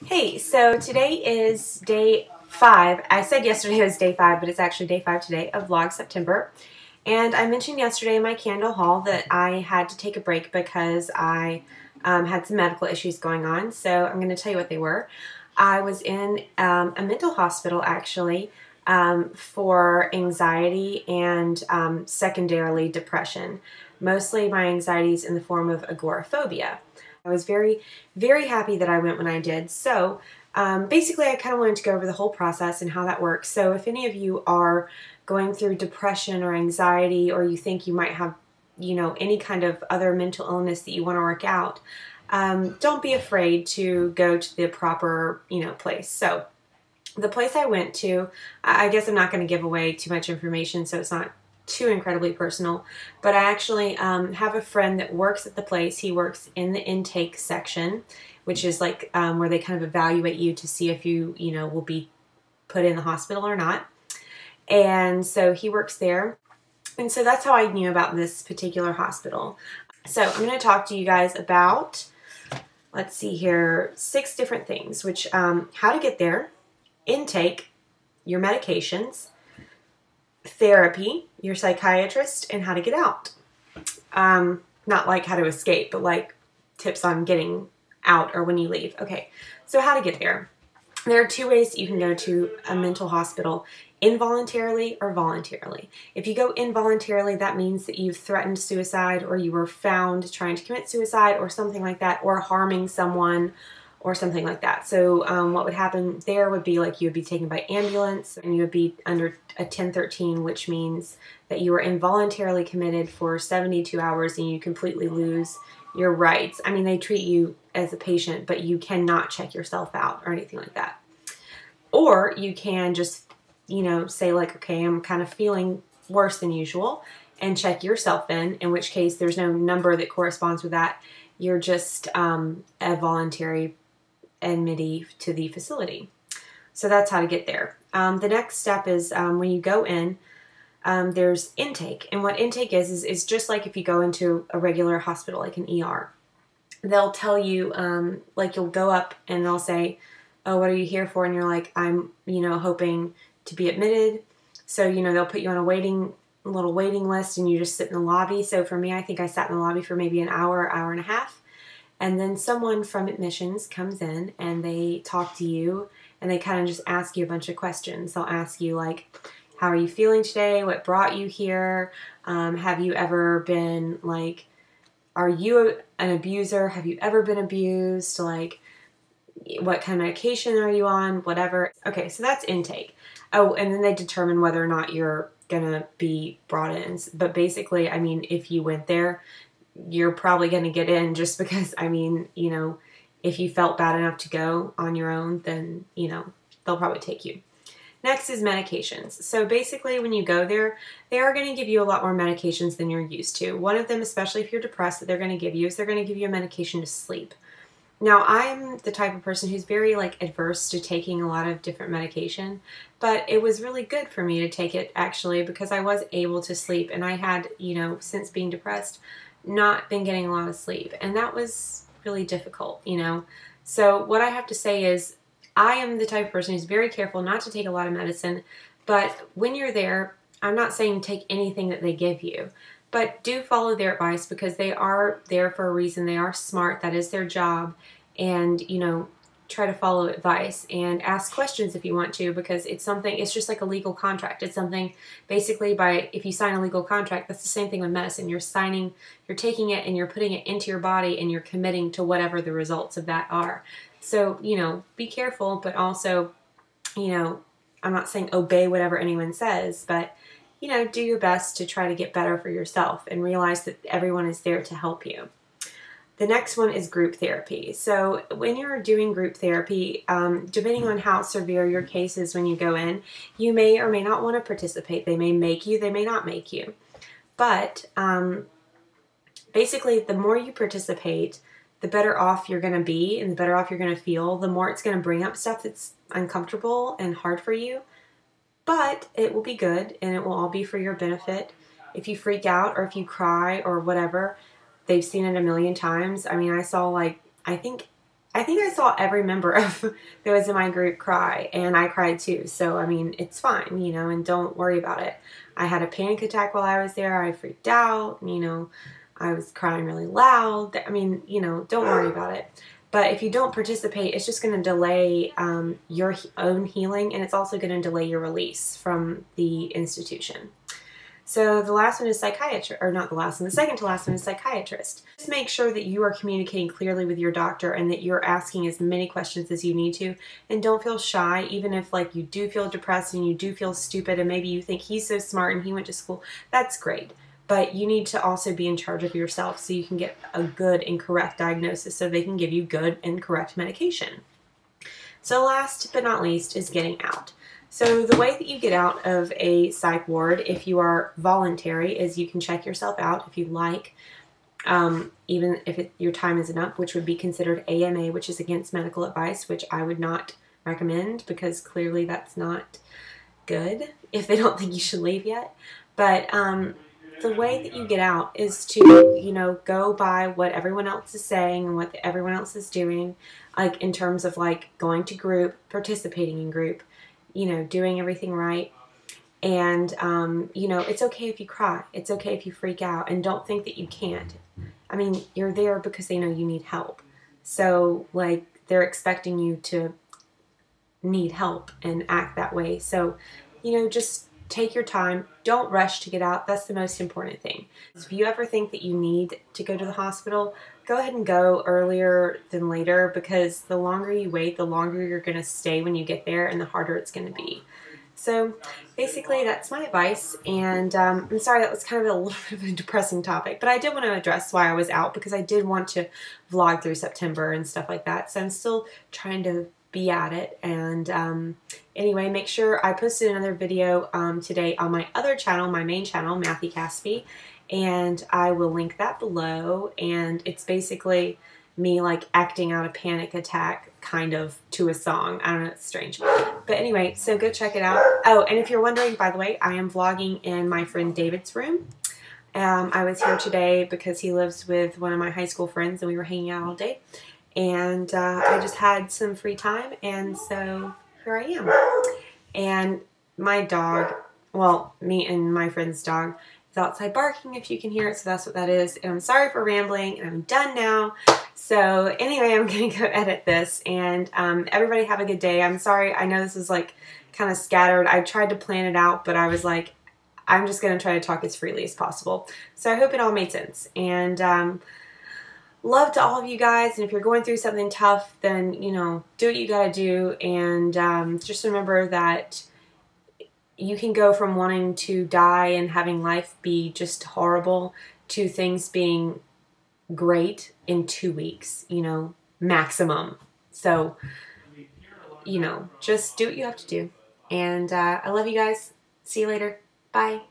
Hey, so today is day 5. I said yesterday was day 5, but it's actually day 5 today of Vlog September. And I mentioned yesterday in my candle haul that I had to take a break because I had some medical issues going on. So I'm going to tell you what they were. I was in a mental hospital actually for anxiety and secondarily depression. Mostly my anxiety is in the form of agoraphobia. I was very, very happy that I went when I did. So basically I kind of wanted to go over the whole process and how that works. So if any of you are going through depression or anxiety, or you think you might have, any kind of other mental illness that you want to work out, don't be afraid to go to the proper, place. So the place I went to, I guess I'm not going to give away too much information, so it's not too incredibly personal, but I actually have a friend that works at the place. He works in the intake section, which is like where they kind of evaluate you to see if you, will be put in the hospital or not. And so he works there. And so that's how I knew about this particular hospital. So I'm going to talk to you guys about, let's see here, 6 different things, which how to get there, intake, your medications, therapy, your psychiatrist, and how to get out. Not like how to escape, but like tips on getting out or when you leave. Okay, so how to get there. There are 2 ways that you can go to a mental hospital: involuntarily or voluntarily. If you go involuntarily, that means that you've threatened suicide, or you were found trying to commit suicide or something like that, or harming someone or something like that. So what would happen there would be like you would be taken by ambulance and you would be under a 1013, which means that you were involuntarily committed for 72 hours and you completely lose your rights. I mean, they treat you as a patient, but you cannot check yourself out or anything like that. Or you can just, say like, okay, I'm kind of feeling worse than usual, and check yourself in which case there's no number that corresponds with that. You're just a voluntary admittee to the facility. So that's how to get there. The next step is when you go in, there's intake. And what intake is just like if you go into a regular hospital, like an ER. They'll tell you, like you'll go up and they'll say, oh, what are you here for? And you're like, I'm, hoping to be admitted. So, they'll put you on a little waiting list, and you just sit in the lobby. So for me, I think I sat in the lobby for maybe an hour, hour and a half. And then someone from admissions comes in and they talk to you and they kind of just ask you a bunch of questions. They'll ask you like, how are you feeling today? What brought you here? Have you ever been like, are you an abuser? Have you ever been abused? Like, what kind of medication are you on? Whatever. Okay, so that's intake. Oh, and then they determine whether or not you're gonna be brought in. But basically, I mean, if you went there, you're probably going to get in, just because, I mean, if you felt bad enough to go on your own, then, they'll probably take you. Next is medications. So basically when you go there, they are going to give you a lot more medications than you're used to. One of them, especially if you're depressed, that they're going to give you is they're going to give you a medication to sleep. Now, I'm the type of person who's very adverse to taking a lot of different medication, but it was really good for me to take it actually, because I was able to sleep, and I had, since being depressed, not been getting a lot of sleep, and that was really difficult, So what I have to say is I am the type of person who's very careful not to take a lot of medicine, but when you're there, I'm not saying take anything that they give you, but do follow their advice, because they are there for a reason. They are smart. That is their job. And, try to follow advice and ask questions if you want to, because it's just like a legal contract. It's something basically if you sign a legal contract, that's the same thing with medicine. You're taking it and you're putting it into your body, and you're committing to whatever the results of that are. So, be careful, but also, I'm not saying obey whatever anyone says, but, do your best to try to get better for yourself and realize that everyone is there to help you. The next one is group therapy. So when you're doing group therapy, depending on how severe your case is when you go in, you may or may not want to participate. They may make you, they may not make you. But basically, the more you participate, the better off you're going to be, and the better off you're going to feel. The more it's going to bring up stuff that's uncomfortable and hard for you. But it will be good, and it will all be for your benefit. If you freak out or if you cry or whatever, they've seen it a million times. I mean, I saw I think I think I saw every member of that was in my group cry, and I cried too. So, I mean, it's fine, you know, and don't worry about it. I had a panic attack while I was there. I freaked out, you know, I was crying really loud. I mean, you know, don't worry about it. But if you don't participate, it's just going to delay your own healing, and it's also going to delay your release from the institution. So the last one is psychiatrist, or not the last one, the second to last one is psychiatrist. Just make sure that you are communicating clearly with your doctor and that you're asking as many questions as you need to, and don't feel shy, even if like you do feel depressed and you do feel stupid and maybe you think he's so smart and he went to school. That's great. But you need to also be in charge of yourself so you can get a good and correct diagnosis so they can give you good and correct medication. So last but not least is getting out. So the way that you get out of a psych ward, if you are voluntary, is you can check yourself out if you like, even if your time isn't up, which would be considered AMA, which is against medical advice, which I would not recommend because clearly that's not good if they don't think you should leave yet. But the way that you get out is to, you know, go by what everyone else is saying and what everyone else is doing, like in terms of like going to group, participating in group, you know, doing everything right. And, you know, it's okay if you cry. It's okay if you freak out. And don't think that you can't. I mean, you're there because they know you need help. So, like, they're expecting you to need help and act that way. So, you know, just take your time. Don't rush to get out. That's the most important thing. If you ever think that you need to go to the hospital, go ahead and go earlier than later, because the longer you wait, the longer you're going to stay when you get there and the harder it's going to be. So basically that's my advice, and I'm sorry that was kind of a little bit of a depressing topic, but I did want to address why I was out because I did want to vlog through September and stuff like that. So I'm still trying to be at it. And anyway, make sure I posted another video today on my other channel, my main channel, Matthew Caspy, and I will link that below. And it's basically me like acting out a panic attack kind of to a song. I don't know, it's strange. But anyway, so go check it out. Oh, and if you're wondering, by the way, I am vlogging in my friend David's room. I was here today because he lives with one of my high school friends and we were hanging out all day. And I just had some free time, and so here I am. And my dog, well, me and my friend's dog, is outside barking if you can hear it, so that's what that is. And I'm sorry for rambling, and I'm done now. So anyway, I'm going to go edit this, and everybody have a good day. I'm sorry, I know this is like kind of scattered. I tried to plan it out, but I was like, I'm just going to try to talk as freely as possible. So I hope it all made sense. And love to all of you guys, and if you're going through something tough, then, you know, do what you gotta do, and just remember that you can go from wanting to die and having life be just horrible to things being great in 2 weeks, you know, maximum. So, you know, just do what you have to do. And I love you guys. See you later. Bye.